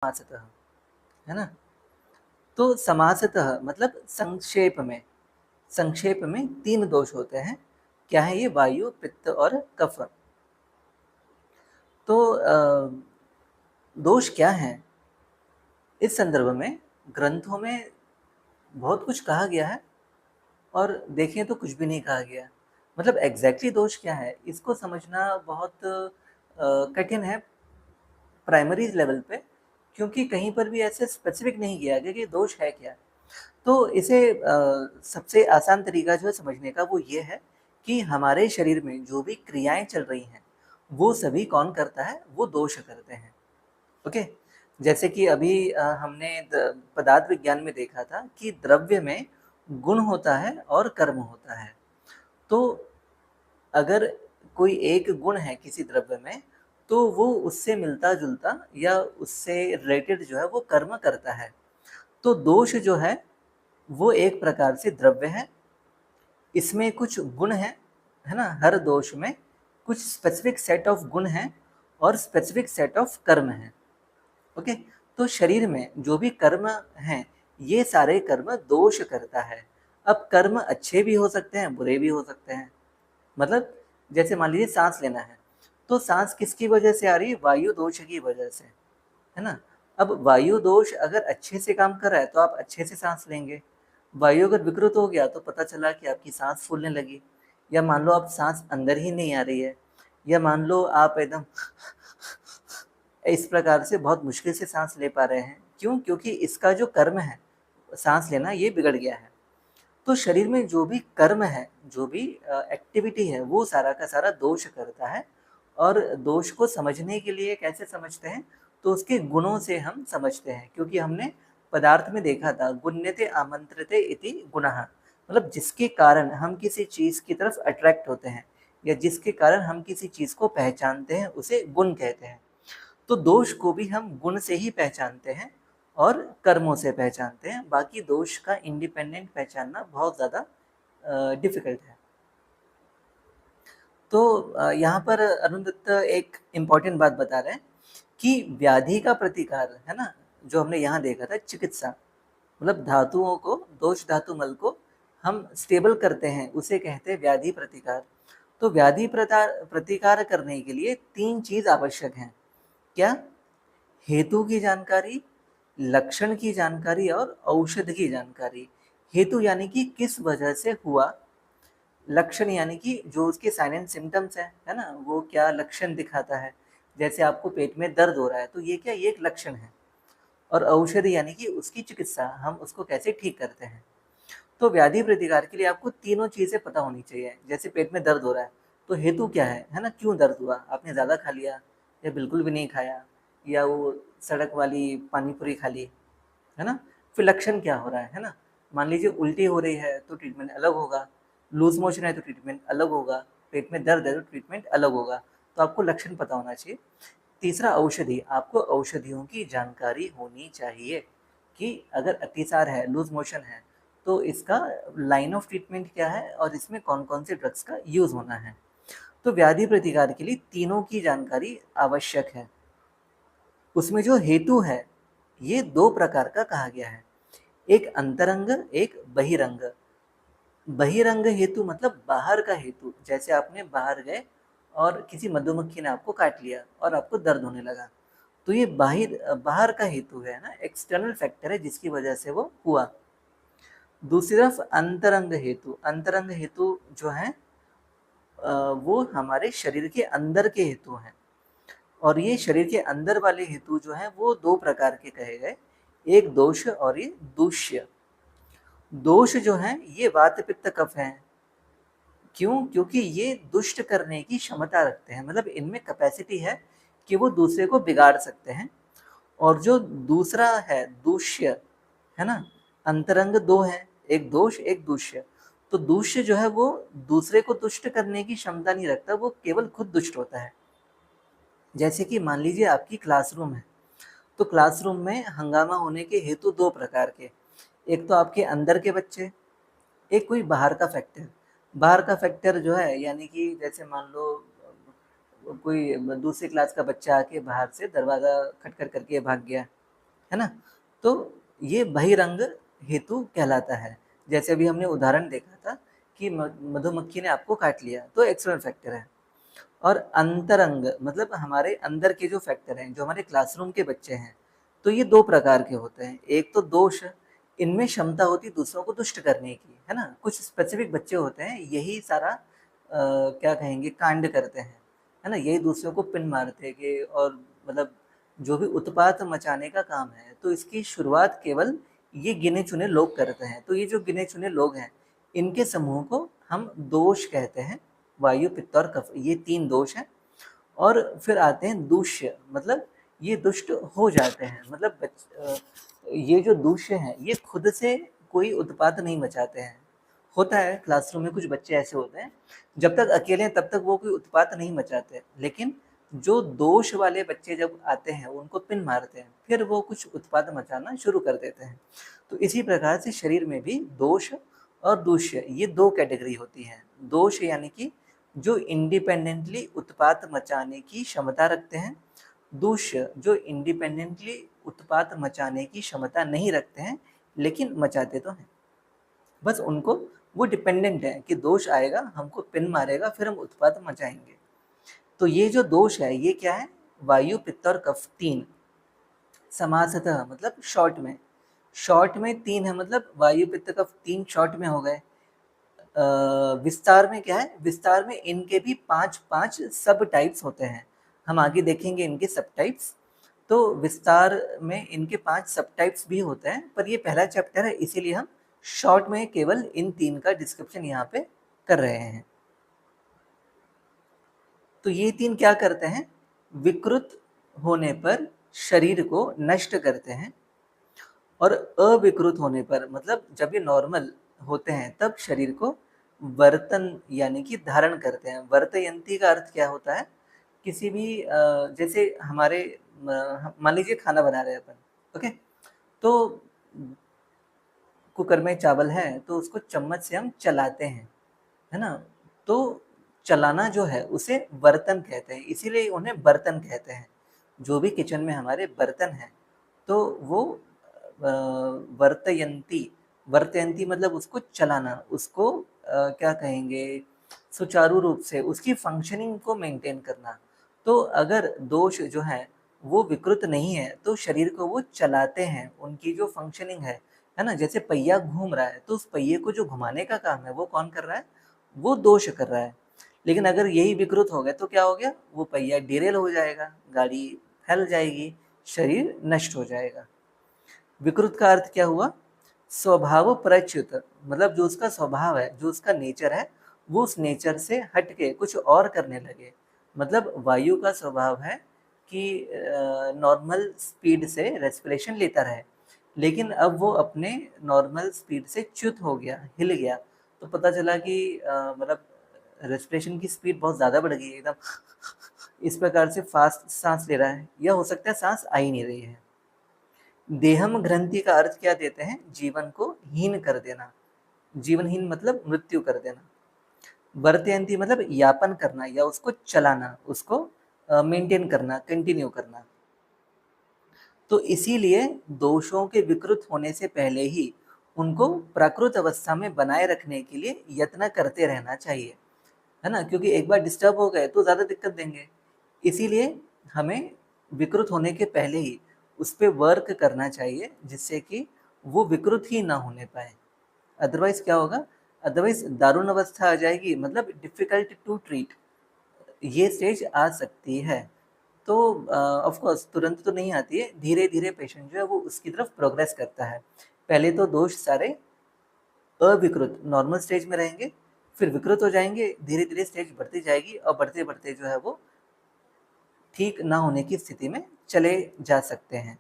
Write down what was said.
समासतः, है ना? तो समासतः मतलब संक्षेप में 3 दोष होते हैं। क्या है ये? वायु, पित्त और कफ। तो दोष क्या हैं? इस संदर्भ में ग्रंथों में बहुत कुछ कहा गया है और देखें तो कुछ भी नहीं कहा गया। मतलब एग्ज़ैक्टली दोष क्या है, इसको समझना बहुत कठिन है प्राइमरी लेवल पे, क्योंकि कहीं पर भी ऐसे स्पेसिफिक नहीं किया गया कि दोष है क्या। तो इसे सबसे आसान तरीका जो है समझने का वो ये है कि हमारे शरीर में जो भी क्रियाएं चल रही हैं वो सभी कौन करता है? वो दोष करते हैं। ओके, जैसे कि अभी हमने पदार्थ विज्ञान में देखा था कि द्रव्य में गुण होता है और कर्म होता है। तो अगर कोई एक गुण है किसी द्रव्य में तो वो उससे मिलता जुलता या उससे रिलेटेड जो है वो कर्म करता है। तो दोष जो है वो एक प्रकार से द्रव्य है, इसमें कुछ गुण है ना? हर दोष में कुछ स्पेसिफिक सेट ऑफ गुण हैं और स्पेसिफिक सेट ऑफ कर्म हैं। ओके, तो शरीर में जो भी कर्म हैं ये सारे कर्म दोष करता है। अब कर्म अच्छे भी हो सकते हैं, बुरे भी हो सकते हैं। मतलब जैसे मान लीजिए सांस लेना है, तो सांस किसकी वजह से आ रही है? वायु दोष की वजह से, है ना? अब वायु दोष अगर अच्छे से काम कर रहा है तो आप अच्छे से सांस लेंगे। वायु अगर विकृत हो गया तो पता चला कि आपकी सांस फूलने लगी, या मान लो आप सांस अंदर ही नहीं आ रही है, या मान लो आप एकदम इस प्रकार से बहुत मुश्किल से सांस ले पा रहे हैं। क्यों? क्योंकि इसका जो कर्म है सांस लेना ये बिगड़ गया है। तो शरीर में जो भी कर्म है, जो भी एक्टिविटी है वो सारा का सारा दोष करता है। और दोष को समझने के लिए कैसे समझते हैं? तो उसके गुणों से हम समझते हैं, क्योंकि हमने पदार्थ में देखा था गुण्यते आमंत्रिते इति गुणः, मतलब जिसके कारण हम किसी चीज की तरफ अट्रैक्ट होते हैं या जिसके कारण हम किसी चीज को पहचानते हैं उसे गुण कहते हैं। तो दोष को भी हम गुण से ही पहचानते हैं और कर्मों से पहचानते हैं। बाकी दोष का इंडिपेंडेंट पहचानना बहुत ज़्यादा डिफिकल्ट है। तो यहाँ पर अरुण दत्त एक इम्पॉर्टेंट बात बता रहे हैं कि व्याधि का प्रतिकार है ना, जो हमने यहाँ देखा था चिकित्सा, मतलब धातुओं को, दोष धातु मल को हम स्टेबल करते हैं उसे कहते हैं व्याधि प्रतिकार। तो व्याधि प्रतिकार करने के लिए 3 चीज आवश्यक हैं। क्या? हेतु की जानकारी, लक्षण की जानकारी और औषध की जानकारी। हेतु यानी कि किस वजह से हुआ, लक्षण यानी कि जो उसके साइन एंड सिम्टम्स है ना, वो क्या लक्षण दिखाता है। जैसे आपको पेट में दर्द हो रहा है तो ये क्या? ये एक लक्षण है। और औषधि यानी कि उसकी चिकित्सा, हम उसको कैसे ठीक करते हैं। तो व्याधि प्रतिकार के लिए आपको तीनों चीजें पता होनी चाहिए। जैसे पेट में दर्द हो रहा है तो हेतु क्या है ना? क्यों दर्द हुआ? आपने ज्यादा खा लिया या बिल्कुल भी नहीं खाया, या वो सड़क वाली पानी पूरी खा ली, है ना? फिर लक्षण क्या हो रहा है ना? मान लीजिए उल्टी हो रही है तो ट्रीटमेंट अलग होगा, लूज मोशन है तो ट्रीटमेंट अलग होगा, पेट में दर्द है तो ट्रीटमेंट अलग होगा। तो आपको लक्षण पता होना चाहिए। तीसरा औषधि, आपको औषधियों की जानकारी होनी चाहिए कि अगर अतिसार है, लूज मोशन है, तो इसका लाइन ऑफ ट्रीटमेंट क्या है और इसमें कौन कौन से ड्रग्स का यूज होना है। तो व्याधि प्रतिकार के लिए तीनों की जानकारी आवश्यक है। उसमें जो हेतु है ये 2 प्रकार का कहा गया है, एक अंतरंग, एक बहिरंग। बहिरंग हेतु मतलब बाहर का हेतु, जैसे आपने बाहर गए और किसी मधुमक्खी ने आपको काट लिया और आपको दर्द होने लगा, तो ये बाहर का हेतु है ना, एक्सटर्नल फैक्टर है जिसकी वजह से वो हुआ। दूसरी तरफ अंतरंग हेतु जो है वो हमारे शरीर के अंदर के हेतु हैं। और ये शरीर के अंदर वाले हेतु जो हैं वो 2 प्रकार के कहे गए, एक दोष और ये दूष्य। दोष जो हैं ये वात पित्त कफ हैं। क्यों? क्योंकि ये दुष्ट करने की क्षमता रखते हैं, मतलब इनमें कैपेसिटी है कि वो दूसरे को बिगाड़ सकते हैं। और जो दूसरा है दूष्य, है ना, अंतरंग 2 है, एक दोष एक दूष्य। तो दूष्य जो है वो दूसरे को दुष्ट करने की क्षमता नहीं रखता, वो केवल खुद दुष्ट होता है। जैसे कि मान लीजिए आपकी क्लासरूम है, तो क्लासरूम में हंगामा होने के हेतु 2 प्रकार के, एक तो आपके अंदर के बच्चे, एक कोई बाहर का फैक्टर। बाहर का फैक्टर जो है यानी कि जैसे मान लो कोई दूसरी क्लास का बच्चा आके बाहर से दरवाज़ा खटखट करके भाग गया, है ना? तो ये बहिरंग हेतु कहलाता है। जैसे अभी हमने उदाहरण देखा था कि मधुमक्खी ने आपको काट लिया, तो एक्सटर्नल फैक्टर है। और अंतरंग मतलब हमारे अंदर के जो फैक्टर हैं, जो हमारे क्लासरूम के बच्चे हैं, तो ये 2 प्रकार के होते हैं। एक तो दोष, इनमें क्षमता होती है दूसरों को दुष्ट करने की, है ना? कुछ स्पेसिफिक बच्चे होते हैं, यही सारा क्या कहेंगे कांड करते हैं, है ना? यही दूसरों को पिन मारते के और मतलब जो भी उत्पात मचाने का काम है, तो इसकी शुरुआत केवल ये गिने-चुने लोग करते हैं। तो ये जो गिने-चुने लोग हैं, इनके समूह को हम दोष कहते हैं। वायु, पित्त और कफ, ये 3 दोष हैं। और फिर आते हैं दूष्य, मतलब ये दुष्ट हो जाते हैं, मतलब ये जो दूष्य हैं, ये खुद से कोई उत्पात नहीं मचाते हैं। होता है क्लासरूम में कुछ बच्चे ऐसे होते हैं, जब तक अकेले हैं तब तक वो कोई उत्पात नहीं मचाते, लेकिन जो दोष वाले बच्चे जब आते हैं, उनको पिन मारते हैं, फिर वो कुछ उत्पात मचाना शुरू कर देते हैं। तो इसी प्रकार से शरीर में भी दोष और दूष्य, ये 2 कैटेगरी होती हैं। दोष यानी कि जो इंडिपेंडेंटली उत्पात मचाने की क्षमता रखते हैं, दूष्य जो इंडिपेंडेंटली उत्पात मचाने की क्षमता नहीं रखते हैं, लेकिन मचाते तो हैं। बस उनको वो डिपेंडेंट है कि दोष आएगा, हमको पिन मारेगा, फिर हम उत्पात मचाएंगे। तो ये जो दोष है, ये क्या है? वायु, पित्त और कफ 3 समासतः, मतलब शॉर्ट में 3 है, मतलब वायु, पित्त, कफ 3 शॉर्ट में हो गए। विस्तार में क्या है? विस्तार में इनके भी 5-5 सब टाइप्स होते हैं। हम आगे देखेंगे इनके सब टाइप्स। तो विस्तार में इनके 5 सब टाइप्स भी होते हैं, पर ये पहला चैप्टर है, इसीलिए हम शॉर्ट में केवल इन 3 का डिस्क्रिप्शन यहाँ पे कर रहे हैं। तो ये 3 क्या करते हैं? विकृत होने पर शरीर को नष्ट करते हैं, और अविकृत होने पर, मतलब जब ये नॉर्मल होते हैं, तब शरीर को वर्तन यानी कि धारण करते हैं। वर्तयंती का अर्थ क्या होता है? किसी भी जैसे हमारे मान लीजिए खाना बना रहे हैं अपन, ओके? तो कुकर में चावल है, तो उसको चम्मच से हम चलाते हैं, है ना? तो चलाना जो है उसे बर्तन कहते हैं, इसीलिए उन्हें बर्तन कहते हैं। जो भी किचन में हमारे बर्तन हैं, तो वो वर्तयंती, वर्तयंती मतलब उसको चलाना, उसको क्या कहेंगे, सुचारू रूप से उसकी फंक्शनिंग को मेंटेन करना। तो अगर दोष जो है वो विकृत नहीं है, तो शरीर को वो चलाते हैं, उनकी जो फंक्शनिंग है ना? जैसे पहिया घूम रहा है, तो उस पहिए को जो घुमाने का काम है वो कौन कर रहा है? वो दोष कर रहा है। लेकिन अगर यही विकृत हो गया तो क्या हो गया? वो पहिया डिरेल हो जाएगा, गाड़ी फैल जाएगी, शरीर नष्ट हो जाएगा। विकृत का अर्थ क्या हुआ? स्वभाव प्रच्युत, मतलब जो उसका स्वभाव है, जो उसका नेचर है, वो उस नेचर से हट के कुछ और करने लगे। मतलब वायु का स्वभाव है कि नॉर्मल स्पीड से रेस्पिरेशन लेता रहे, लेकिन अब वो अपने नॉर्मल स्पीड से च्युत हो गया, हिल गया, तो पता चला कि मतलब रेस्पिरेशन की स्पीड बहुत ज़्यादा बढ़ गई है, एकदम इस प्रकार से फास्ट सांस ले रहा है, या हो सकता है सांस आ ही नहीं रही है। देहम ग्रंथि का अर्थ क्या देते हैं? जीवन को हीन कर देना, जीवनहीन मतलब मृत्यु कर देना। वर्तयंती मतलब यापन करना या उसको चलाना, उसको मेंटेन करना, कंटिन्यू करना। तो इसीलिए दोषों के विकृत होने से पहले ही उनको प्राकृत अवस्था में बनाए रखने के लिए यत्न करते रहना चाहिए, है ना? क्योंकि एक बार डिस्टर्ब हो गए तो ज़्यादा दिक्कत देंगे। इसीलिए हमें विकृत होने के पहले ही उस पे वर्क करना चाहिए, जिससे कि वो विकृत ही ना होने पाए। अदरवाइज़ क्या होगा? अदरवाइज़ दारुण अवस्था आ जाएगी, मतलब डिफ़िकल्ट टू ट्रीट, ये स्टेज आ सकती है। तो ऑफ कोर्स तुरंत तो नहीं आती है, धीरे-धीरे पेशेंट जो है वो उसकी तरफ प्रोग्रेस करता है। पहले तो दोष सारे अविकृत नॉर्मल स्टेज में रहेंगे, फिर विकृत हो जाएँगे, धीरे-धीरे स्टेज बढ़ती जाएगी और बढ़ते-बढ़ते जो है वो ठीक ना होने की स्थिति में चले जा सकते हैं।